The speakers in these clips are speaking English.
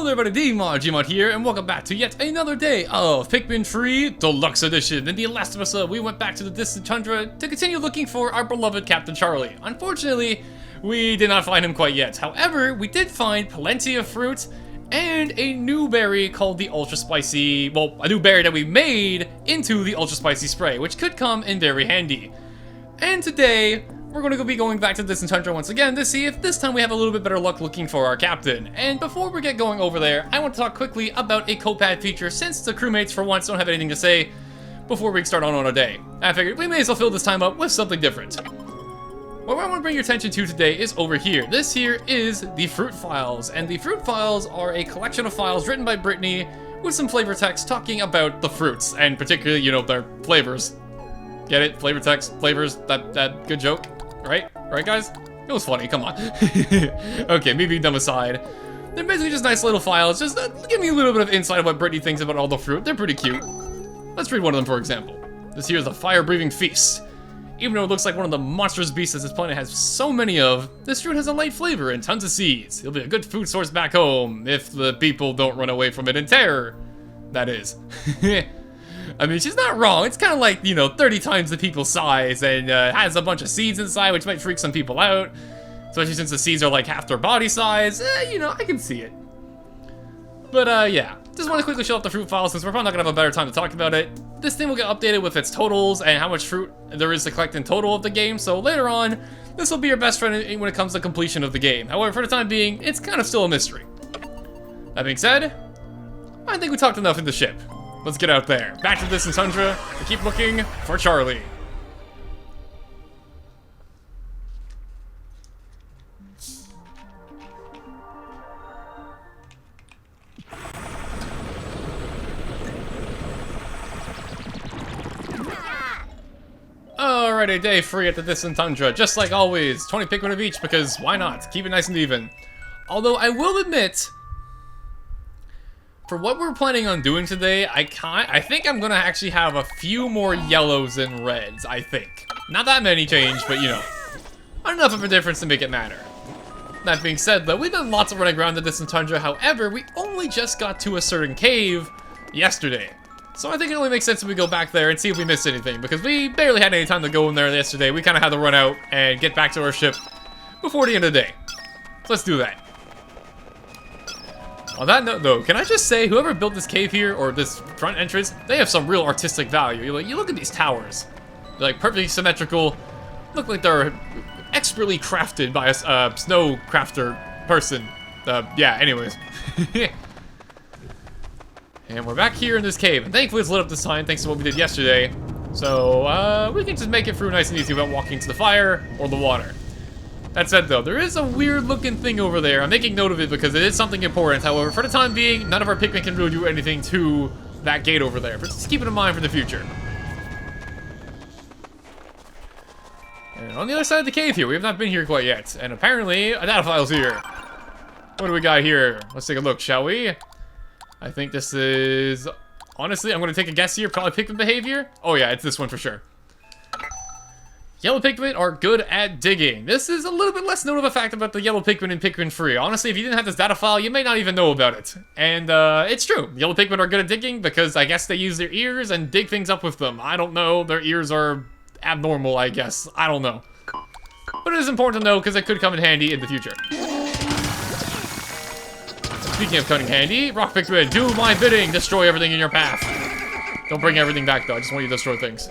there everybody, Gmod here, and welcome back to yet another day of Pikmin 3 Deluxe Edition. In the last episode, we went back to the distant tundra to continue looking for our beloved Captain Charlie. Unfortunately, we did not find him quite yet. However, we did find plenty of fruit and a new berry called the Ultra Spicy, well, a new berry that we made into the Ultra Spicy Spray, which could come in very handy. And today, we're going to be going back to the distant tundra once again to see if this time we have a little bit better luck looking for our captain. And before we get going over there, I want to talk quickly about a co-pad feature since the crewmates for once don't have anything to say before we start on our day. I figured we may as well fill this time up with something different. What I want to bring your attention to today is over here. This here is the fruit files, and the fruit files are a collection of files written by Brittany with some flavor text talking about the fruits, and particularly, you know, their flavors. Get it? Flavor text, flavors, that good joke? Right? Right, guys? It was funny, come on. Okay, me being dumb aside. They're basically just nice little files, just give me a little bit of insight of what Brittany thinks about all the fruit. They're pretty cute. Let's read one of them, for example. This here is a fire-breathing feast. Even though it looks like one of the monstrous beasts that this planet has so many of, this fruit has a light flavor and tons of seeds. It'll be a good food source back home, if the people don't run away from it in terror. That is. I mean, she's not wrong. It's kind of like, you know, 30 times the people's size and has a bunch of seeds inside, which might freak some people out. Especially since the seeds are like half their body size. You know, I can see it. But, yeah. Just want to quickly show off the fruit file since we're probably not going to have a better time to talk about it. This thing will get updated with its totals and how much fruit there is to collect in total of the game. So later on, this will be your best friend when it comes to completion of the game. However, for the time being, it's kind of still a mystery. That being said, I think we talked enough in the ship. Let's get out there. Back to the distant tundra to keep looking for Charlie. Alrighty, day free at the distant tundra. Just like always, 20 Pikmin of each because why not? Keep it nice and even. Although I will admit, for what we're planning on doing today, I think I'm gonna actually have a few more yellows than reds, I think. Not that many change, but you know, enough of a difference to make it matter. That being said though, we've done lots of running around the distant tundra, however, we only just got to a certain cave yesterday. So I think it only makes sense if we go back there and see if we missed anything, because we barely had any time to go in there yesterday. We kind of had to run out and get back to our ship before the end of the day. So let's do that. On that note, though, can I just say, whoever built this cave here, or this front entrance, they have some real artistic value. You look at these towers. They're like perfectly symmetrical. Look like they're expertly crafted by a snow crafter person. Yeah, anyways. And we're back here in this cave, and thankfully it's lit up this time thanks to what we did yesterday. So, we can just make it through nice and easy without walking to the fire or the water. That said, though, there is a weird-looking thing over there. I'm making note of it because it is something important. However, for the time being, none of our Pikmin can really do anything to that gate over there. But just keep it in mind for the future. And on the other side of the cave here, we have not been here quite yet. And apparently, a data file's here. What do we got here? Let's take a look, shall we? I think this is... Honestly, I'm going to take a guess here. Probably Pikmin behavior. Oh yeah, it's this one for sure. Yellow Pikmin are good at digging. This is a little bit less known of a fact about the yellow Pikmin in Pikmin 3. Honestly, if you didn't have this data file, you may not even know about it. And it's true. Yellow Pikmin are good at digging because I guess they use their ears and dig things up with them. I don't know. Their ears are abnormal, I guess. I don't know. But it is important to know because it could come in handy in the future. Speaking of coming handy, Rock Pikmin, do my bidding. Destroy everything in your path. Don't bring everything back, though. I just want you to destroy things.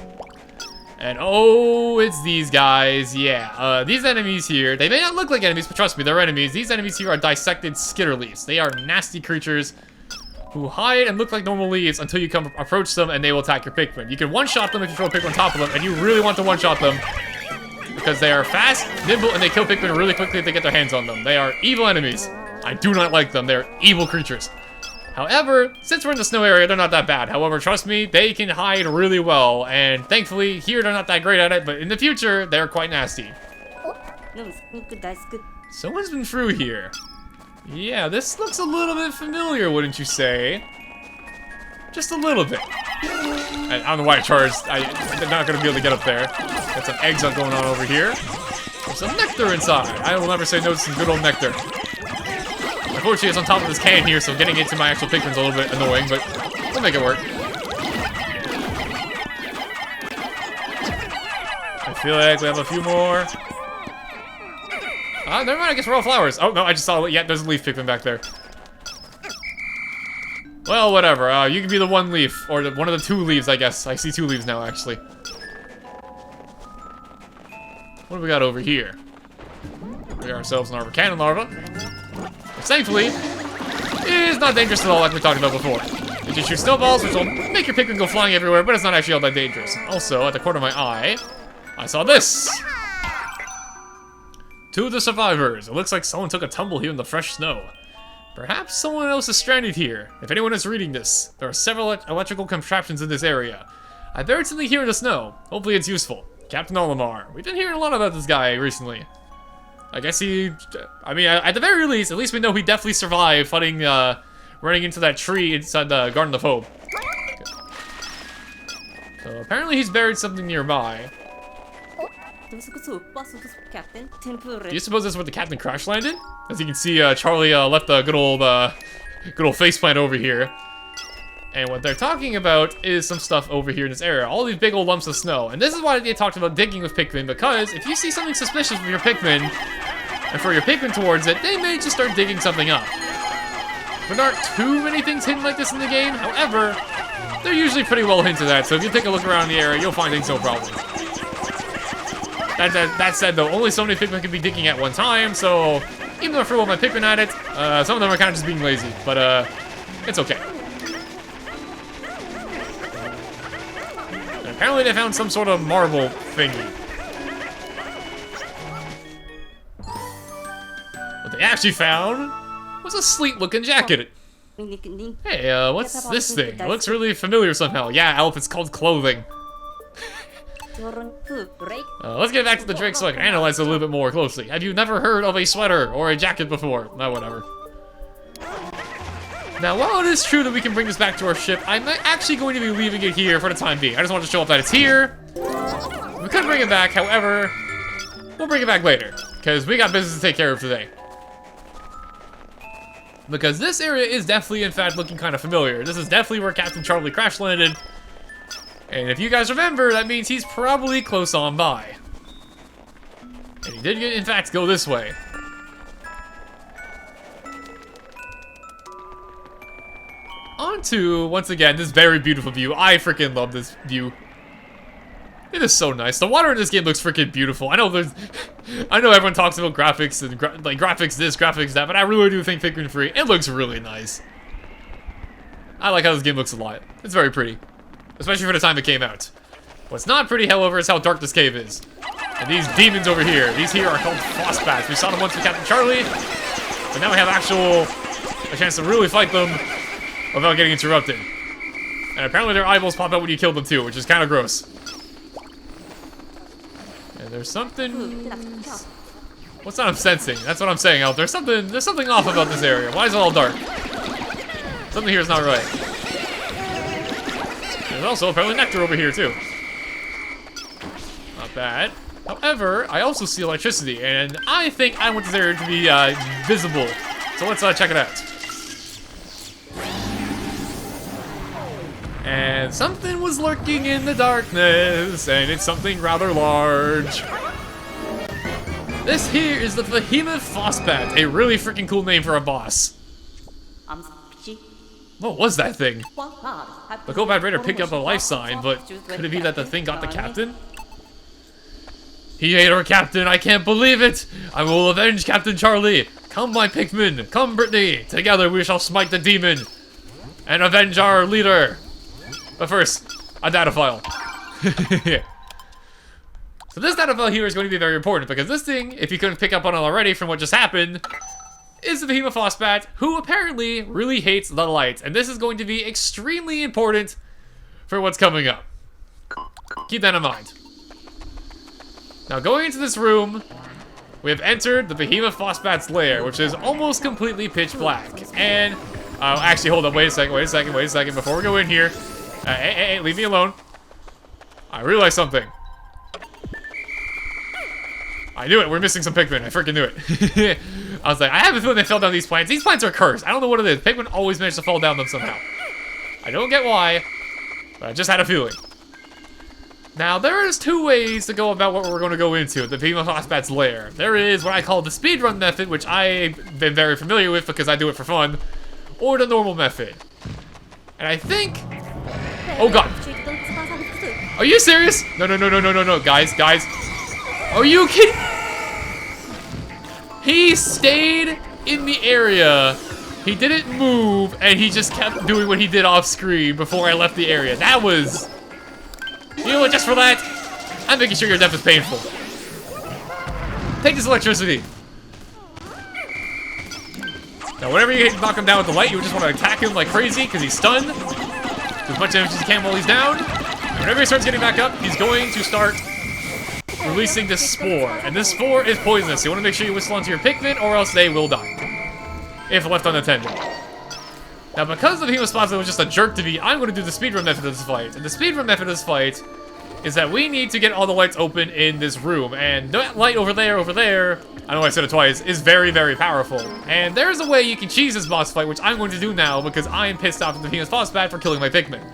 And oh, it's these guys, yeah. These enemies here, they may not look like enemies, but trust me, they're enemies. These enemies here are dissected skitterleaves. They are nasty creatures who hide and look like normal leaves until you come approach them and they will attack your Pikmin. You can one-shot them if you throw a Pikmin on top of them, and you really want to one-shot them because they are fast, nimble, and they kill Pikmin really quickly if they get their hands on them. They are evil enemies. I do not like them. They're evil creatures. However, since we're in the snow area, they're not that bad. However, trust me, they can hide really well. And thankfully, here they're not that great at it, but in the future, they're quite nasty. Someone's been through here. Yeah, this looks a little bit familiar, wouldn't you say? Just a little bit. I don't know why I charged. I'm not going to be able to get up there. Got some eggs going on over here. There's some nectar inside. I will never say no to some good old nectar. Unfortunately, it's on top of this can here, so getting it to my actual Pikmin's a little bit annoying, but we'll make it work. I feel like we have a few more. Never mind, I guess we're all flowers. Oh, no, I just saw it. Yeah, there's a leaf Pikmin back there. Well, whatever. You can be the one leaf, or one of the 2 leaves, I guess. I see 2 leaves now, actually. What do we got over here? We got ourselves an arbor cannon larva. Which, thankfully, is not dangerous at all, like we talked about before. It just shoots snowballs, which will make your Pikmin go flying everywhere, but it's not actually all that dangerous. Also, at the corner of my eye, I saw this. To the survivors. It looks like someone took a tumble here in the fresh snow. Perhaps someone else is stranded here. If anyone is reading this, there are several electrical contraptions in this area. I buried something here in the snow. Hopefully it's useful. Captain Olimar. We've been hearing a lot about this guy recently. I guess I mean, at the very least, at least we know he definitely survived fighting, running into that tree inside the Garden of Hope. So apparently he's buried something nearby. Do you suppose that's where the captain crash landed? As you can see, Charlie left a good old faceplant over here. And what they're talking about is some stuff over here in this area. All these big old lumps of snow. And this is why they talked about digging with Pikmin, because if you see something suspicious with your Pikmin, and for your Pikmin towards it, they may just start digging something up. There aren't too many things hidden like this in the game. However, they're usually pretty well hinted at, so if you take a look around the area, you'll find things no problem. That said, though, only so many Pikmin can be digging at one time, so even though I threw all my Pikmin at it, some of them are kind of just being lazy, but it's okay. And apparently they found some sort of marble thingy. What they actually found was a sleek-looking jacket. Hey, what's this thing? It looks really familiar somehow. Yeah, Alf, it's called clothing. Let's get back to the drink so I can analyze it a little bit more closely. Have you never heard of a sweater or a jacket before? No, whatever. Now, while it is true that we can bring this back to our ship, I'm actually going to be leaving it here for the time being. I just want to show off that it's here. We could bring it back, however, we'll bring it back later, because we got business to take care of today. Because this area is definitely, in fact, looking kind of familiar. This is definitely where Captain Charlie crash landed. And if you guys remember, that means he's probably close on by. And he did, in fact, go this way. On to, once again, this very beautiful view. I freaking love this view. It is so nice. The water in this game looks freaking beautiful. I know everyone talks about graphics and graphics this, graphics that, but I really do think Pikmin 3, it looks really nice. I like how this game looks a lot. It's very pretty. Especially for the time it came out. What's not pretty, however, is how dark this cave is. And these demons over here, these here are called Frostbats. We saw them once with Captain Charlie, but now we have a chance to really fight them without getting interrupted. And apparently their eyeballs pop out when you kill them too, which is kind of gross. And there's something... What's that I'm sensing? That's what I'm saying, Elf. There's something off about this area. Why is it all dark? Something here is not right. There's also apparently nectar over here, too. Not bad. However, I also see electricity, and I think I want this area to be visible. So let's check it out. And something was lurking in the darkness, and it's something rather large. This here is the Behemoth Frostbat, a really freaking cool name for a boss. What was that thing? The Cobat Raider picked up a life sign, but could it be that the thing got the captain? He ate our captain, I can't believe it! I will avenge Captain Charlie! Come, my Pikmin! Come, Brittany! Together we shall smite the demon! And avenge our leader! But first, a data file. So this data file here is going to be very important, because this thing, if you couldn't pick up on it already from what just happened, is the Behemoth Frostbat, who apparently really hates the light. And this is going to be extremely important for what's coming up. Keep that in mind. Now, going into this room, we have entered the Behemoth Frostbat's lair, which is almost completely pitch black. And, actually, hold up, wait a second, before we go in here. Hey, leave me alone. I realized something. I knew it. We're missing some Pikmin. I freaking knew it. I was like, I have a feeling they fell down these plants. These plants are cursed. I don't know what it is. Pikmin always manage to fall down them somehow. I don't get why, but I just had a feeling. Now, there is 2 ways to go about what we're going to go into, the Pikmin Frostbat's lair. There is what I call the speedrun method, which I've been very familiar with because I do it for fun, or the normal method. And I think... Oh god. Are you serious? No, guys. Are you kidding? He stayed in the area. He didn't move, and he just kept doing what he did off screen before I left the area. That was... You know what, just for that, I'm making sure your death is painful. Take this electricity. Now, whenever you knock him down with the light, you just want to attack him like crazy, because he's stunned. Do as much damage as you can while he's down. And whenever he starts getting back up, he's going to start releasing this spore. And this spore is poisonous, so you want to make sure you whistle onto your Pikmin, or else they will die. If left unattended. Now, because the Behemoth Spotlight was just a jerk to me, I'm going to do the speedrun method of this fight. And the speedrun method of this fight is that we need to get all the lights open in this room. And that light over there, I know I said it twice, is very, very powerful. And there's a way you can cheese this boss fight, which I'm going to do now because I am pissed off at the Behemoth Frostbat for killing my Pikmin.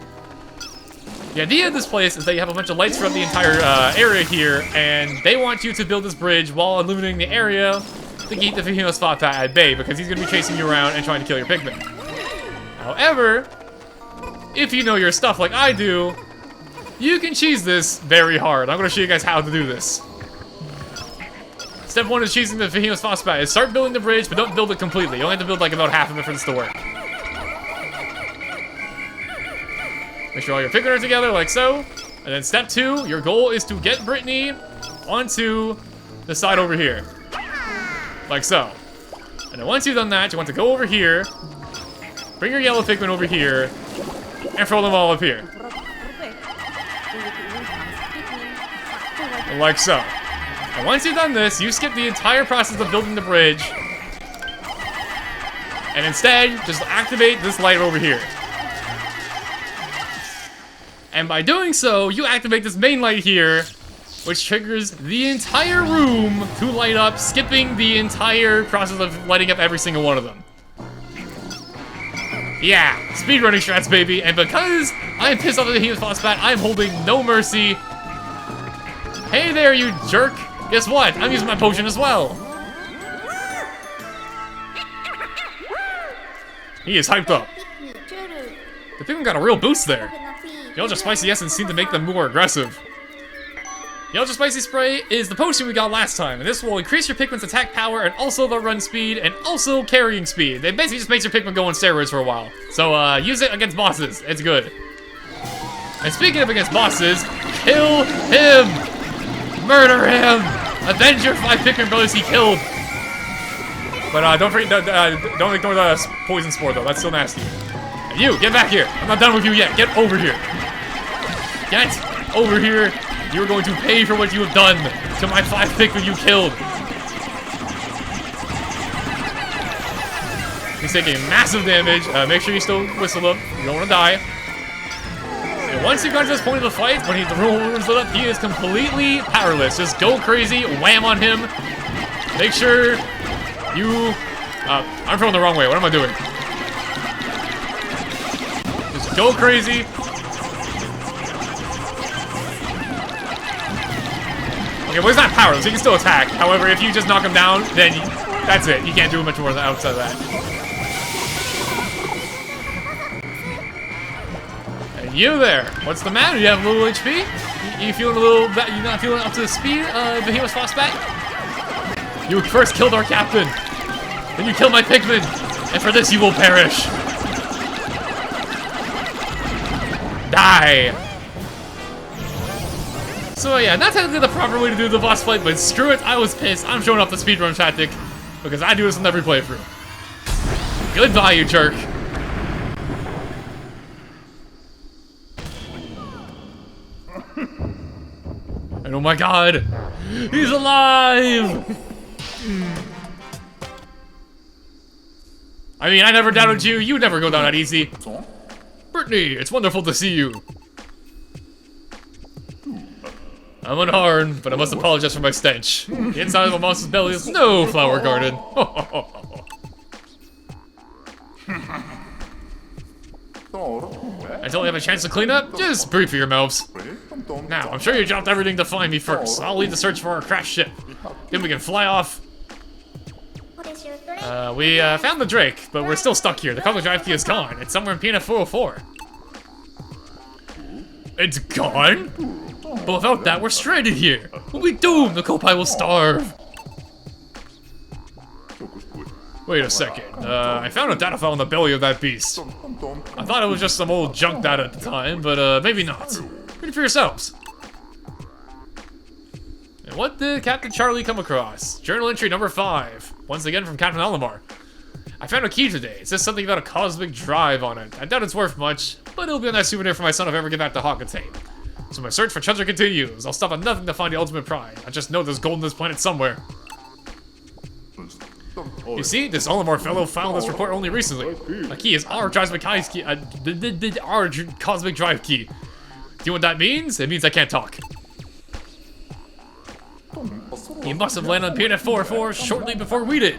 The idea of this place is that you have a bunch of lights throughout the entire area here, and they want you to build this bridge while illuminating the area to keep the Behemoth Frostbat at bay, because he's going to be chasing you around and trying to kill your Pikmin. However, if you know your stuff like I do, you can cheese this very hard. I'm going to show you guys how to do this. Step 1 is cheesing the Behemoth Frostbat. Is start building the bridge, but don't build it completely. You only have to build like about half of it for this to work. Make sure all your Pikmin are together, like so. And then step 2, your goal is to get Brittany onto the side over here. Like so. And then once you've done that, you want to go over here, bring your yellow Pikmin over here, and throw them all up here. Like so. And once you've done this, you skip the entire process of building the bridge, and instead, just activate this light over here. And by doing so, you activate this main light here, which triggers the entire room to light up, skipping the entire process of lighting up every single one of them. Yeah, speedrunning strats, baby, and because I'm pissed off at the Behemoth Frostbat, I'm holding no mercy. Hey there, you jerk! Guess what? I'm using my potion as well. He is hyped up. The Pikmin got a real boost there. The Ultra Spicy Essence seemed to make them more aggressive. The Ultra Spicy Spray is the potion we got last time, and this will increase your Pikmin's attack power and also the run speed and also carrying speed. It basically just makes your Pikmin go on steroids for a while. So use it against bosses. It's good. And speaking of against bosses, kill him! Murder him! Avenge your 5 Pikmin brothers he killed! But don't ignore the poison spore though, that's still nasty. And you, get back here! I'm not done with you yet, get over here! Get over here! You're going to pay for what you have done to my 5 Pikmin you killed. He's taking massive damage. Make sure you still whistle him. You don't want to die. And once you got to this point of the fight, when the room is lit up, he is completely powerless. Just go crazy, wham on him. Make sure you... I'm throwing the wrong way. What am I doing? Just go crazy. Okay, well, he's not powerless. He can still attack. However, if you just knock him down, then that's it. You can't do much more outside of that. And you there. What's the matter? You have a little HP? You feeling a little... You not feeling up to the speed of Behemoth Frostbat? You first killed our captain. Then you killed my Pikmin. And for this, you will perish. Die. So yeah, not technically the proper way to do the boss fight, but screw it, I was pissed. I'm showing off the speedrun tactic, because I do this in every playthrough. Goodbye, you jerk. And oh my god, he's alive! I mean, I never doubted you, you never go down that easy. Brittany, it's wonderful to see you. I'm unharmed, but I must apologize for my stench. The inside of a monster's belly is no flower garden. Until we have a chance to clean up, just breathe for your mouths. Now, I'm sure you dropped everything to find me first. I'll lead the search for our crashed ship. Then we can fly off. We found the Drake, but we're still stuck here. The cargo drive key is gone. It's somewhere in PNF 404. It's gone? But without that, we're stranded here. We'll be doomed. The co-pilot will starve. Wait a second. I found a data file in the belly of that beast. I thought it was just some old junk data at the time, but maybe not. Read it for yourselves. And what did Captain Charlie come across? Journal entry number 5. Once again from Captain Olimar. I found a key today. It says something about a cosmic drive on it. I doubt it's worth much, but it'll be a nice souvenir for my son if I ever get back to Hawkatane. So my search for treasure continues. I'll stop at nothing to find the ultimate prize. I just know there's gold on this planet somewhere. You see, this Olimar fellow found this report only recently. The key is our cosmic key, our cosmic drive key. Do you know what that means? It means I can't talk. He must have landed on PNF 404 shortly before we did.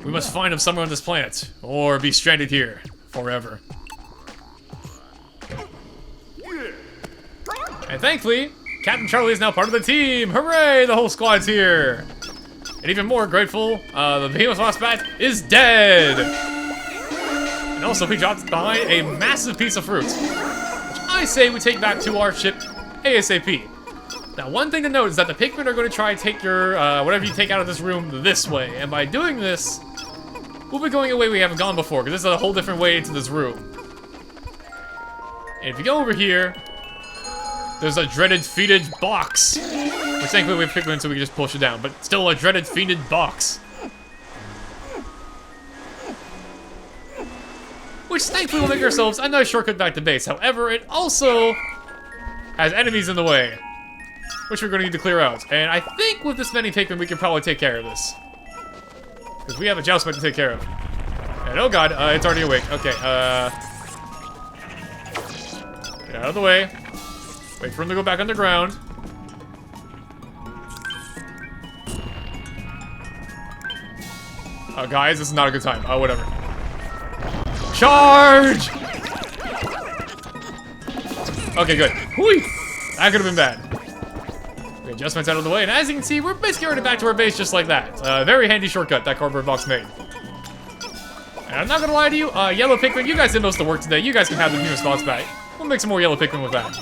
We must find him somewhere on this planet, or be stranded here forever. And thankfully, Captain Charlie is now part of the team. Hooray! The whole squad's here. And even more grateful, the Behemoth Wastbat is dead. And also, he dropped behind a massive piece of fruit, which I say we take back to our ship ASAP. Now, one thing to note is that the Pikmin are going to try and take your, whatever you take out of this room this way. And by doing this, we'll be going a way we haven't gone before, because this is a whole different way into this room. And if you go over here, there's a dreaded feated box. Which thankfully we have Pikmin so we can just push it down, but still a dreaded feated box. Which thankfully will make ourselves a nice shortcut back to base. However, it also has enemies in the way, which we're going to need to clear out. And I think with this many Pikmin we can probably take care of this. Because we have a Joustmate to take care of. And oh god, it's already awake. Okay, get out of the way. Wait for him to go back underground. Guys, this is not a good time. Whatever. Charge! Okay, good. Whee! That could have been bad. Okay, adjustments out of the way, and as you can see, we're basically already back to our base just like that. Very handy shortcut that cardboard box made. And I'm not gonna lie to you, yellow Pikmin, you guys did most of the work today. You guys can have the new spots back. We'll make some more yellow Pikmin with that.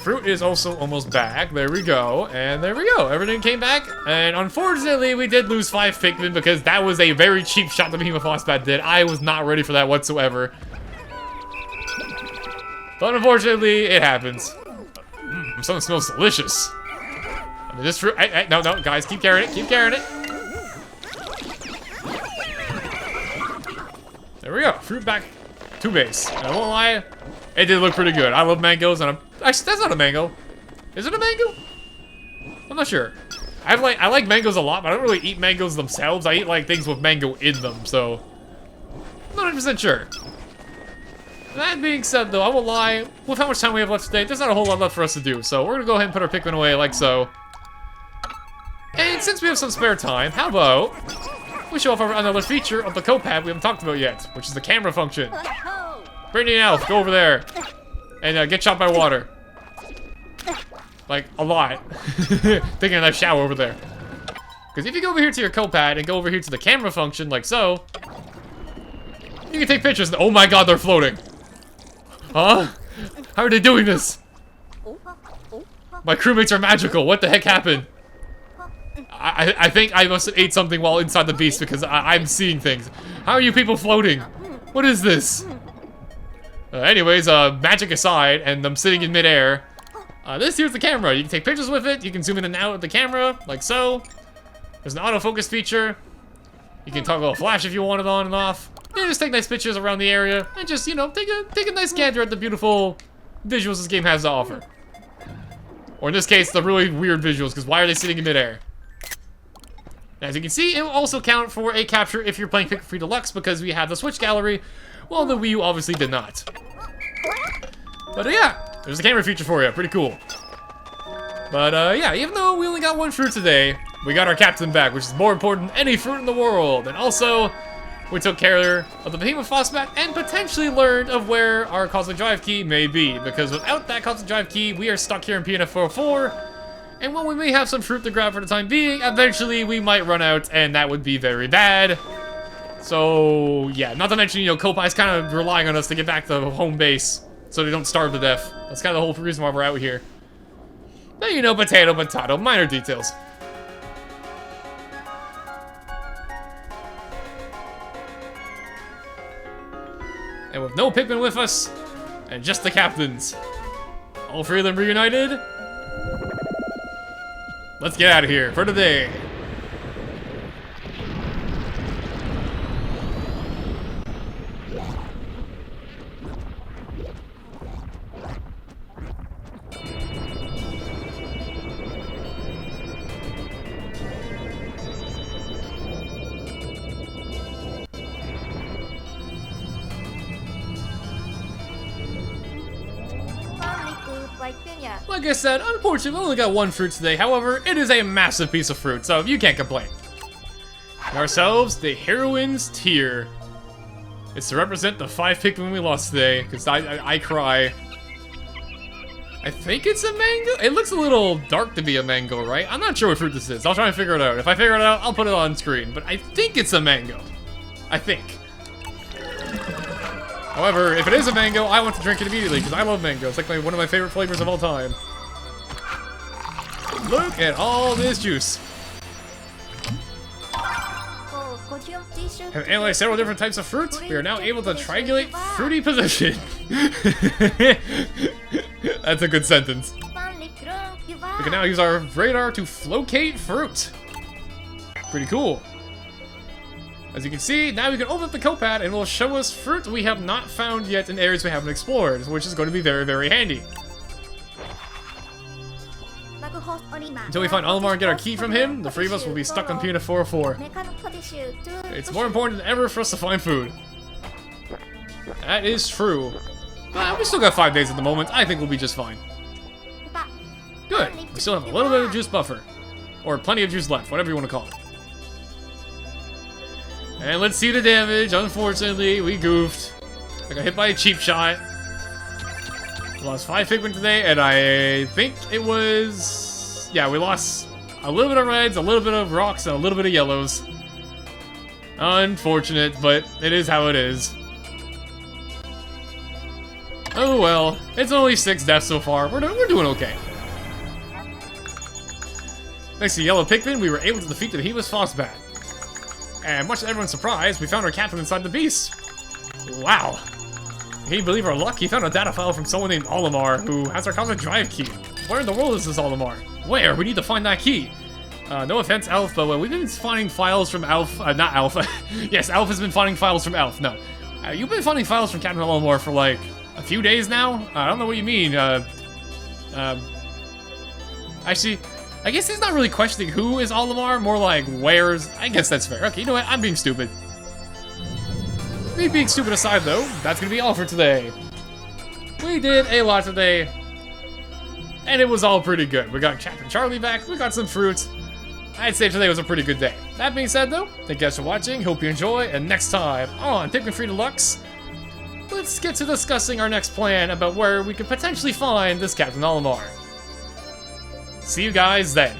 Fruit is also almost back. There we go. And there we go. Everything came back. And unfortunately, we did lose 5 Pikmin because that was a very cheap shot the Behemoth Wastbat did. I was not ready for that whatsoever. But unfortunately, it happens. Something smells delicious. I mean, this fruit... no, guys, keep carrying it. Keep carrying it. There we go. Fruit back to base. And I won't lie, it did look pretty good. I love mangoes, and actually, that's not a mango. Is it a mango? I'm not sure. I like mangoes a lot, but I don't really eat mangoes themselves. I eat like things with mango in them, so I'm not 100% sure. That being said, though, I won't lie. With how much time we have left today, there's not a whole lot left for us to do. So we're gonna go ahead and put our Pikmin away like so. And since we have some spare time, how about we show off another feature of the co-pad we haven't talked about yet, which is the camera function. Brittany and Alf, go over there and get shot by water. Like, a lot. Taking a nice shower over there. Because if you go over here to your co-pad and go over here to the camera function, like so, you can take pictures. Oh my god, they're floating. Huh? How are they doing this? My crewmates are magical. What the heck happened? I think I must have ate something while inside the beast because I'm seeing things. How are you people floating? What is this? Anyways, magic aside, and I'm sitting in midair. This here's the camera. You can take pictures with it. You can zoom in and out of the camera, like so. There's an autofocus feature. You can toggle a flash if you want it on and off. And just take nice pictures around the area, and just, you know, take a nice gander at the beautiful visuals this game has to offer. Or in this case, the really weird visuals, because why are they sitting in midair? As you can see, it will also count for a capture if you're playing Pikmin 3 Deluxe, because we have the Switch gallery, while the Wii U obviously did not. But yeah, there's a camera feature for you. Pretty cool. But yeah, even though we only got one fruit today, we got our captain back, which is more important than any fruit in the world. And also, we took care of the behemoth phosphate and potentially learned of where our cosmic drive key may be. Because without that cosmic drive key, we are stuck here in PNF 404. And while we may have some fruit to grab for the time being, eventually we might run out, and that would be very bad. So, yeah, not to mention, you know, Kopai's kind of relying on us to get back to home base so they don't starve to death. That's kind of the whole reason why we're out here. But, you know, potato, potato, minor details. And with no Pikmin with us, and just the captains, all three of them reunited, let's get out of here for today. Like I said, unfortunately, we only got one fruit today. However, it is a massive piece of fruit, so you can't complain. And ourselves, the Heroine's Tear. It's to represent the 5 Pikmin we lost today, because I cry. I think it's a mango? It looks a little dark to be a mango, right? I'm not sure what fruit this is. I'll try and figure it out. If I figure it out, I'll put it on screen. But I think it's a mango. I think. However, if it is a mango, I want to drink it immediately, because I love mango. It's like one of my favorite flavors of all time. Look at all this juice. Have analyzed several different types of fruits. We are now able to triangulate fruity position. That's a good sentence. We can now use our radar to locate fruit. Pretty cool. As you can see, now we can open up the copad and it will show us fruit we have not found yet in areas we haven't explored, which is going to be very, very handy. Until we find Olimar and get our key from him, the three of us will be stuck on PNF 404. It's more important than ever for us to find food. That is true. But we still got 5 days at the moment. I think we'll be just fine. Good. We still have a little bit of juice buffer. Or plenty of juice left, whatever you want to call it. And let's see the damage. Unfortunately, we goofed. I got hit by a cheap shot. We lost 5 Pikmin today, and I think it was... yeah, we lost a little bit of reds, a little bit of rocks, and a little bit of yellows. Unfortunate, but it is how it is. Oh well, it's only 6 deaths so far. We're doing okay. Thanks to Yellow Pikmin, we were able to defeat the Behemoth Frostbat. And much to everyone's surprise, we found our captain inside the beast. Wow. Can you believe our luck? He found a data file from someone named Olimar, who has our cosmic drive key. Where in the world is this Olimar? Where? We need to find that key. No offense, Alf, but we've been finding files from Alf. Not Alf. Yes, Alf has been finding files from Alf. No. You've been finding files from Captain Olimar for like a few days now? I don't know what you mean. Actually, I guess he's not really questioning who is Olimar, more like where's... I guess that's fair. Okay, you know what? I'm being stupid. Me being stupid aside, though, that's gonna be all for today. We did a lot today, and it was all pretty good. We got Captain Charlie back, we got some fruits. I'd say today was a pretty good day. That being said, though, thank you guys for watching, hope you enjoy, and next time on Pikmin 3 Deluxe, let's get to discussing our next plan about where we could potentially find this Captain Olimar. See you guys then.